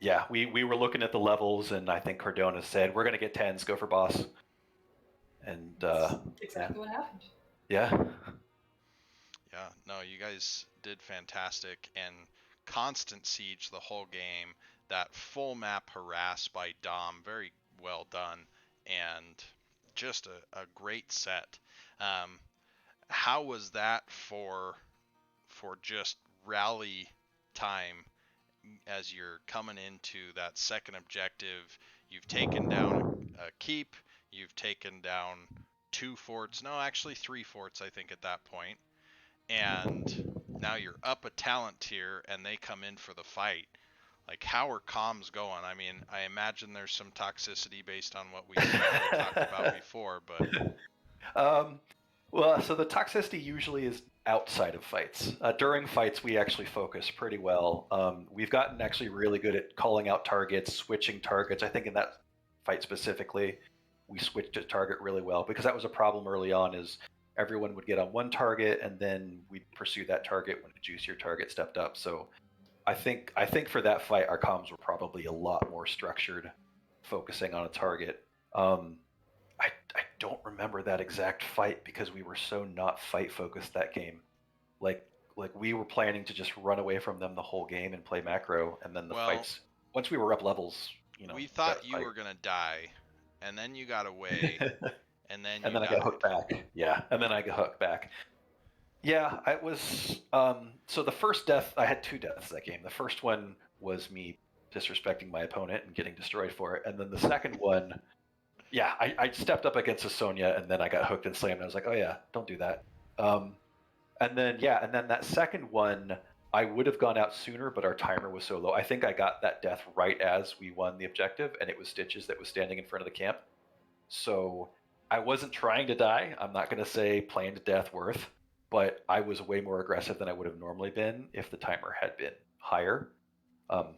Yeah, we were looking at the levels, and I think Cardona said, we're going to get 10s, go for boss. And That's exactly what happened. Yeah. Yeah, no, you guys did fantastic, and constant siege the whole game. That full map harass by Dom, very well done, and just a great set. How was that for just rally time as you're coming into that second objective? You've taken down a keep, you've taken down 2 forts, no, actually 3 forts, I think, at that point, and now you're up a talent tier and they come in for the fight. Like, how are comms going? I mean, I imagine there's some toxicity based on what we talked about before, but well, so the toxicity usually is outside of fights. During fights, we actually focus pretty well. We've gotten actually really good at calling out targets, switching targets. I think in that fight specifically, we switched a target really well because that was a problem early on. Is everyone would get on one target and then we'd pursue that target when a juicier target stepped up. So I think for that fight, our comms were probably a lot more structured, focusing on a target. I don't remember that exact fight because we were so not fight focused that game. Like we were planning to just run away from them the whole game and play macro, and then the fights once we were up levels, we thought that you were gonna die, and then you got away, and then and you then I died. got hooked back. Yeah, and then I got hooked back. Yeah, I was. So the first death, I had 2 deaths that game. The first one was me disrespecting my opponent and getting destroyed for it, and then the second one, yeah, I stepped up against a Sonya, and then I got hooked and slammed. And I was like, oh yeah, don't do that. And then that second one, I would have gone out sooner, but our timer was so low. I think I got that death right as we won the objective, and it was Stitches that was standing in front of the camp. So I wasn't trying to die. I'm not going to say playing to death worth, but I was way more aggressive than I would have normally been if the timer had been higher.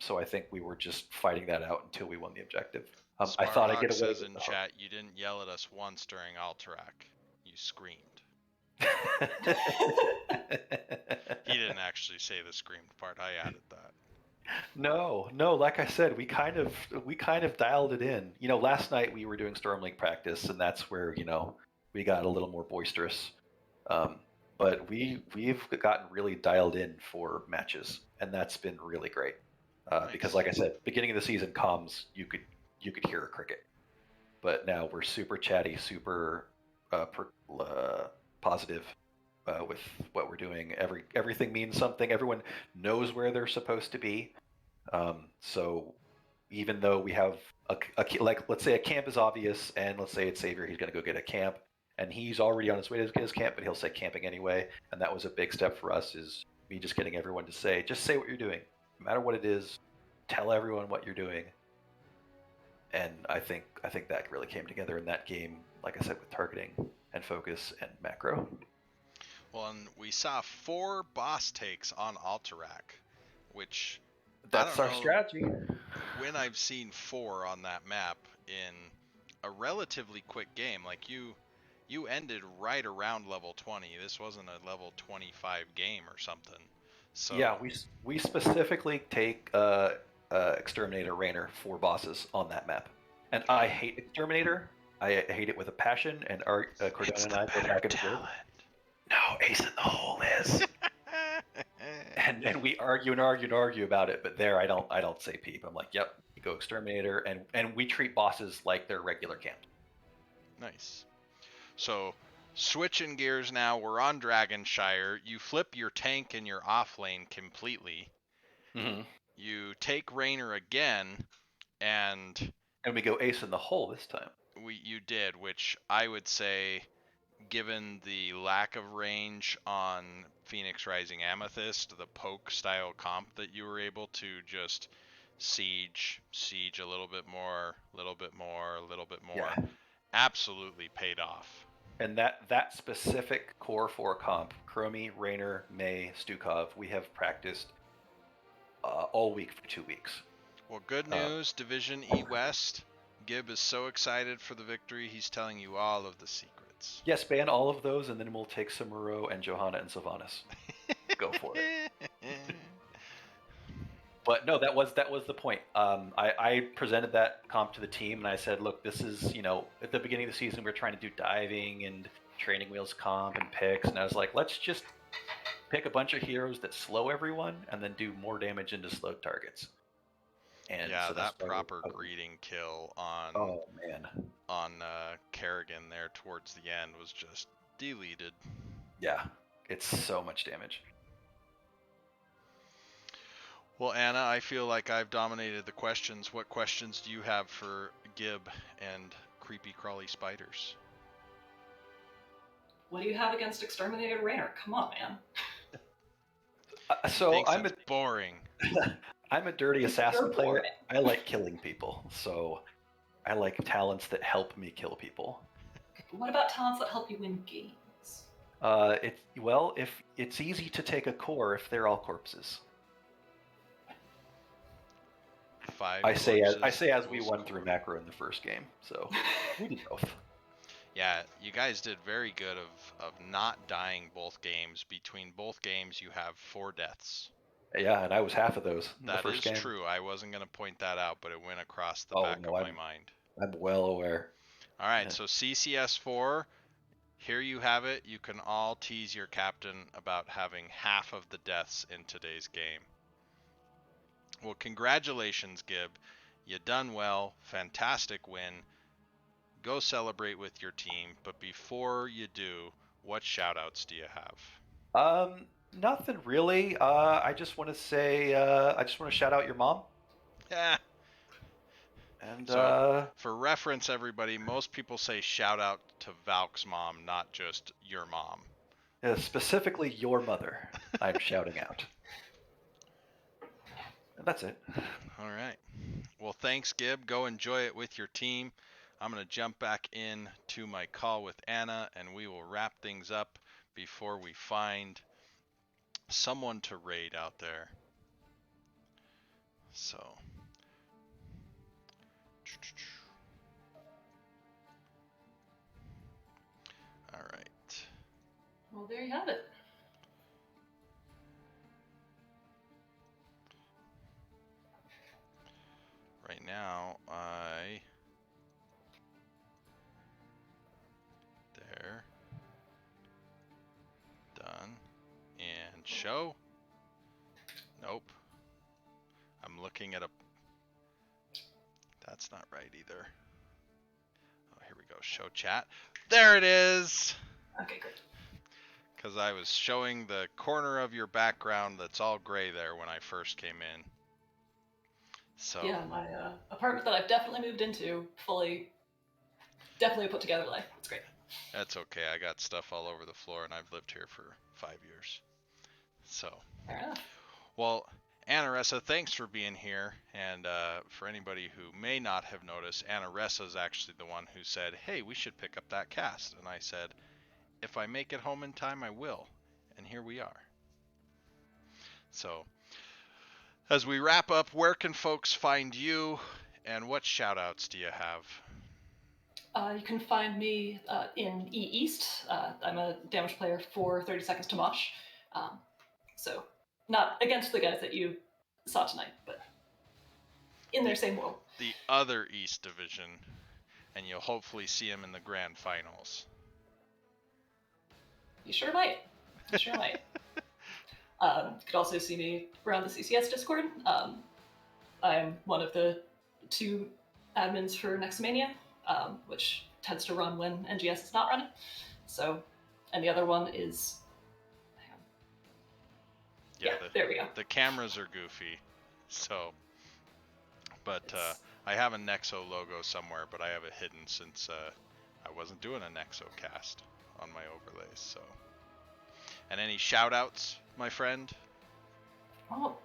So I think we were just fighting that out until we won the objective. I thought I'd Smarthawk get away says with in the chat, you didn't yell at us once during Alterac. You screamed. He didn't actually say the screamed part. I added that. No. Like I said, we kind of dialed it in. Last night we were doing Storm League practice, and that's where we got a little more boisterous. But we've gotten really dialed in for matches, and that's been really great. Nice. Because, like I said, beginning of the season, comms you could hear a cricket, but now we're super chatty, super positive with what we're doing. Everything means something. Everyone knows where they're supposed to be. So even though we have like, let's say a camp is obvious, and let's say it's Xavier, he's going to go get a camp, and he's already on his way to get his camp, but he'll say camping anyway. And that was a big step for us, is me just getting everyone to say what you're doing, no matter what it is. Tell everyone what you're doing. And I think that really came together in that game, like I said, with targeting and focus and macro. Well, and we saw 4 boss takes on Alterac, which That's our strategy. When I've seen 4 on that map in a relatively quick game, like you ended right around level 20. This wasn't a level 25 game or something. So yeah, we specifically take Exterminator Rainer 4 bosses on that map, and I hate Exterminator. I hate it with a passion. And Cordona and I go back and forth. No, Ace in the Hole is. and we argue about it, but there I don't say peep. I'm like, yep, you go Exterminator, and we treat bosses like they're regular camp. Nice. So switching gears now, we're on Dragonshire. You flip your tank and your off lane completely. Mm-hmm. You take Rainer again, and we go Ace in the Hole this time. You did, which I would say, given the lack of range on Phoenix Rising Amethyst, the poke style comp that you were able to just siege a little bit more, Yeah. absolutely paid off. And that specific core 4 comp, Chromie, Rainer, May, Stukov, we have practiced all week for 2 weeks. Well, good news, Division E West. Gib is so excited for the victory, he's telling you all of the secrets. Yes, ban all of those, and then we'll take Samuro and Johanna and Sylvanas. Go for it. But no, that was the point. I presented that comp to the team, and I said, look, this is, at the beginning of the season, we were trying to do diving and training wheels comp and picks, and I was like, let's just pick a bunch of heroes that slow everyone, and then do more damage into slow targets. And yeah, so that proper greeting kill on Kerrigan there towards the end was just deleted. Yeah, it's so much damage. Well, Anna, I feel like I've dominated the questions. What questions do you have for Gib and creepy crawly spiders? What do you have against Exterminator Rainer? Come on, man. So I'm boring. I'm a dirty assassin player. I like killing people, so I like talents that help me kill people. What about talents that help you win games? If it's easy to take a core if they're all corpses. I say as we won through macro in the first game, so we did both. Yeah, you guys did very good of not dying both games. Between both games, you have 4 deaths. Yeah, and I was half of those in the first game. That is true. I wasn't going to point that out, but it went across the back of my mind. I'm well aware. All right, so CCS4, here you have it. You can all tease your captain about having half of the deaths in today's game. Well, congratulations, Gib. You done well. Fantastic win. Go celebrate with your team. But before you do, what shout-outs do you have? Nothing really. I just want to say, I just want to shout out your mom. Yeah. And So, for reference, everybody, most people say shout out to Valk's mom, not just your mom. specifically your mother, I'm shouting out. And that's it. All right. Well, thanks, Gib. Go enjoy it with your team. I'm going to jump back in to my call with Anna, and we will wrap things up before we find someone to raid out there. So, all right. Well, there you have it. Right now, there, done, and show. Nope. I'm looking at a. That's not right either. Oh, here we go. Show chat. There it is. Okay, great. Because I was showing the corner of your background that's all gray there when I first came in. So Yeah, my apartment that I've definitely moved into, definitely put together life. It's great. that's okay. I got stuff all over the floor, and I've lived here for 5 years. So, Fair enough. well, Anaressa, thanks for being here. And for anybody who may not have noticed, Anaressa is actually the one who said, hey, we should pick up that cast. And I said, if I make it home in time, I will. And here we are. So, as we wrap up, where can folks find you, and what shout-outs do you have? You can find me in E East. I'm a damage player for 30 Seconds to Mosh. So, not against the guys that you saw tonight, but in their same world. The other East Division, and you'll hopefully see him in the grand finals. You sure might. You sure might. You could also see me around the CCS Discord. I'm one of the 2 admins for Nexomania, which tends to run when NGS is not running. So, and the other one is. Yeah, there we go. The cameras are goofy, so. But I have a Nexo logo somewhere, but I have it hidden since I wasn't doing a Nexo cast on my overlays. So. And any shout-outs, my friend? Oh,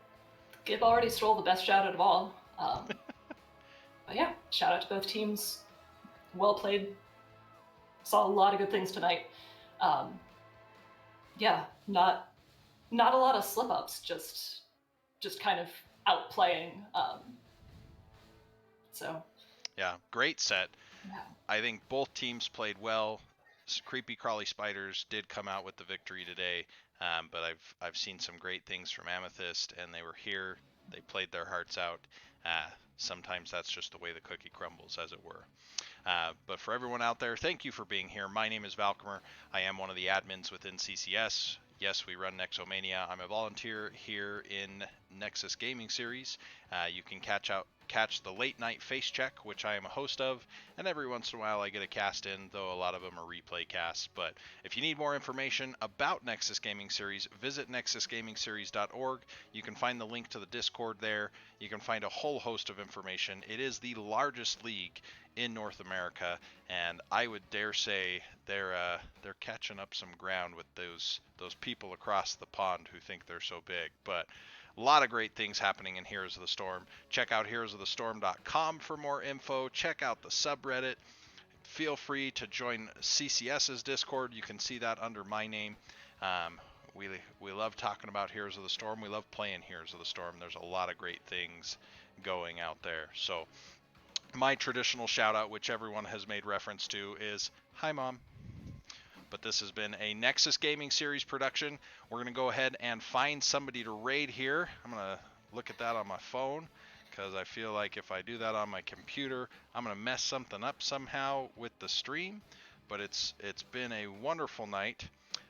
Gib already stole the best shout out of all. But yeah, shout out to both teams. Well played. Saw a lot of good things tonight. Yeah, not a lot of slip ups. Just kind of outplaying. So. Yeah, great set. Yeah. I think both teams played well. Creepy Crawly Spiders did come out with the victory today, but I've seen some great things from Amethyst, and they were here. They played their hearts out. Sometimes that's just the way the cookie crumbles, as it were. But for everyone out there, thank you for being here. My name is Valcomer. I am one of the admins within CCS. Yes, we run Nexomania. I'm a volunteer here in Nexus Gaming Series. You can catch the late night face check, which I am a host of, and every once in a while I get a cast in, though a lot of them are replay casts. But if you need more information about Nexus Gaming Series, visit nexusgamingseries.org. You can find the link to the Discord there. You can find a whole host of information. It is the largest league in North America, and I would dare say they're catching up some ground with those people across the pond who think they're so big. But a lot of great things happening in Heroes of the Storm. Check out heroesofthestorm.com for more info. Check out the subreddit. Feel free to join CCS's Discord. You can see that under my name. We love talking about Heroes of the Storm. We love playing Heroes of the Storm. There's a lot of great things going out there. So my traditional shout out, which everyone has made reference to, is hi mom. But this has been a Nexus Gaming Series production. We're going to go ahead and find somebody to raid here. I'm going to look at that on my phone, because I feel like if I do that on my computer, I'm going to mess something up somehow with the stream. But it's been a wonderful night.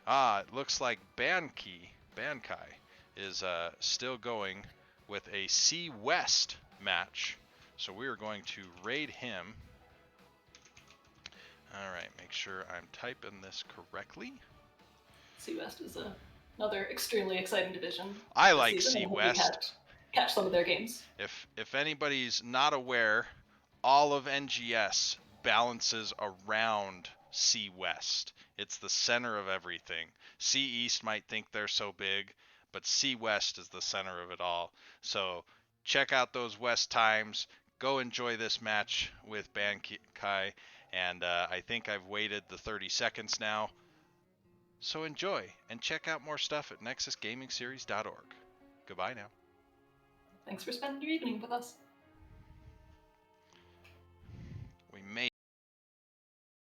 It looks like Bankai is still going with a C West match. So we are going to raid him. All right, make sure I'm typing this correctly. C West is another extremely exciting division. I this like season, C and hope we West. catch some of their games. If anybody's not aware, all of NGS balances around C West. It's the center of everything. C East might think they're so big, but C West is the center of it all. So check out those West times. Go enjoy this match with Bankai. And I think I've waited the 30 seconds now. So enjoy and check out more stuff at nexusgamingseries.org. Goodbye now. Thanks for spending your evening with us.